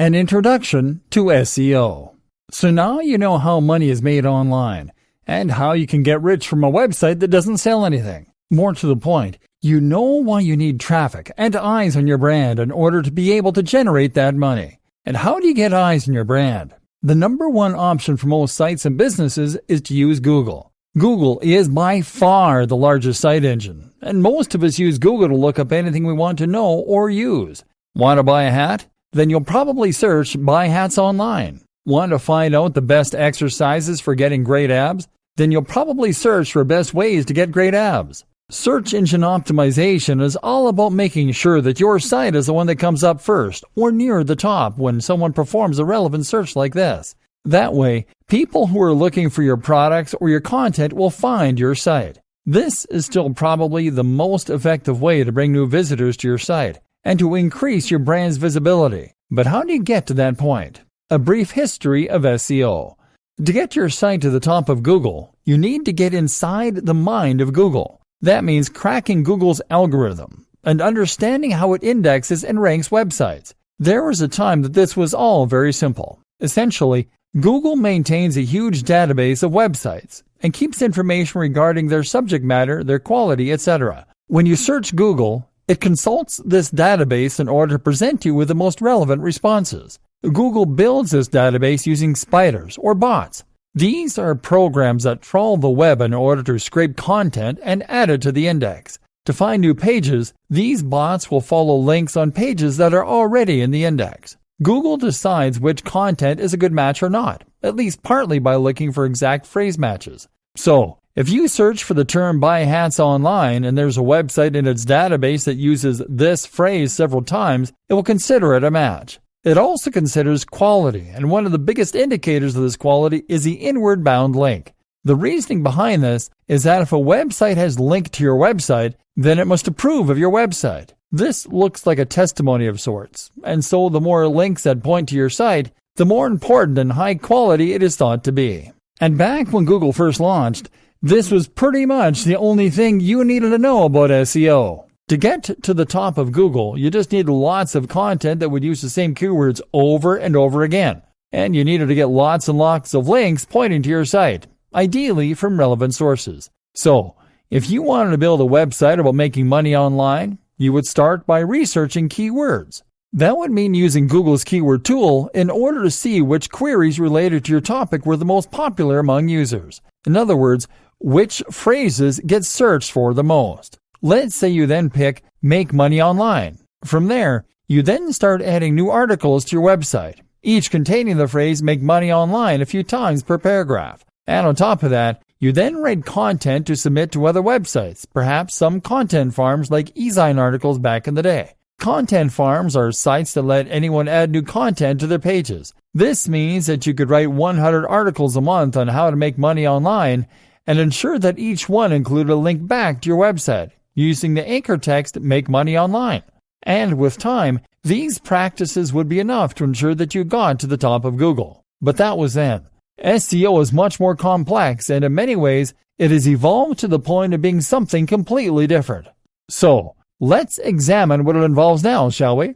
An introduction to SEO. So now you know how money is made online and how you can get rich from a website that doesn't sell anything. More to the point, you know why you need traffic and eyes on your brand in order to be able to generate that money. And how do you get eyes on your brand? The number one option for most sites and businesses is to use Google. Google is by far the largest site engine, and most of us use Google to look up anything we want to know or use. Want to buy a hat? Then you'll probably search buy hats online. Want to find out the best exercises for getting great abs? Then you'll probably search for best ways to get great abs. Search engine optimization is all about making sure that your site is the one that comes up first or near the top when someone performs a relevant search like this. That way, people who are looking for your products or your content will find your site. This is still probably the most effective way to bring new visitors to your site and to increase your brand's visibility. But how do you get to that point? A brief history of SEO. To get your site to the top of Google, you need to get inside the mind of Google. That means cracking Google's algorithm and understanding how it indexes and ranks websites. There was a time that this was all very simple. Essentially, Google maintains a huge database of websites and keeps information regarding their subject matter, their quality, etc. When you search Google, it consults this database in order to present you with the most relevant responses. Google builds this database using spiders or bots. These are programs that trawl the web in order to scrape content and add it to the index. To find new pages, these bots will follow links on pages that are already in the index. Google decides which content is a good match or not, at least partly by looking for exact phrase matches. So, if you search for the term buy hats online and there's a website in its database that uses this phrase several times, it will consider it a match. It also considers quality, and one of the biggest indicators of this quality is the inward bound link. The reasoning behind this is that if a website has linked to your website, then it must approve of your website. This looks like a testimony of sorts, and so the more links that point to your site, the more important and high quality it is thought to be. And back when Google first launched, this was pretty much the only thing you needed to know about SEO. To get to the top of Google, you just needed lots of content that would use the same keywords over and over again. And you needed to get lots and lots of links pointing to your site, ideally from relevant sources. So, if you wanted to build a website about making money online, you would start by researching keywords. That would mean using Google's keyword tool in order to see which queries related to your topic were the most popular among users. In other words, which phrases get searched for the most. Let's say you then pick make money online. From there, you then start adding new articles to your website, each containing the phrase make money online a few times per paragraph. And on top of that, you then write content to submit to other websites, perhaps some content farms like eZine articles back in the day. Content farms are sites that let anyone add new content to their pages. This means that you could write 100 articles a month on how to make money online and ensure that each one included a link back to your website, using the anchor text make money online. And with time, these practices would be enough to ensure that you got to the top of Google. But that was then. SEO is much more complex, and in many ways, it has evolved to the point of being something completely different. So, let's examine what it involves now, shall we?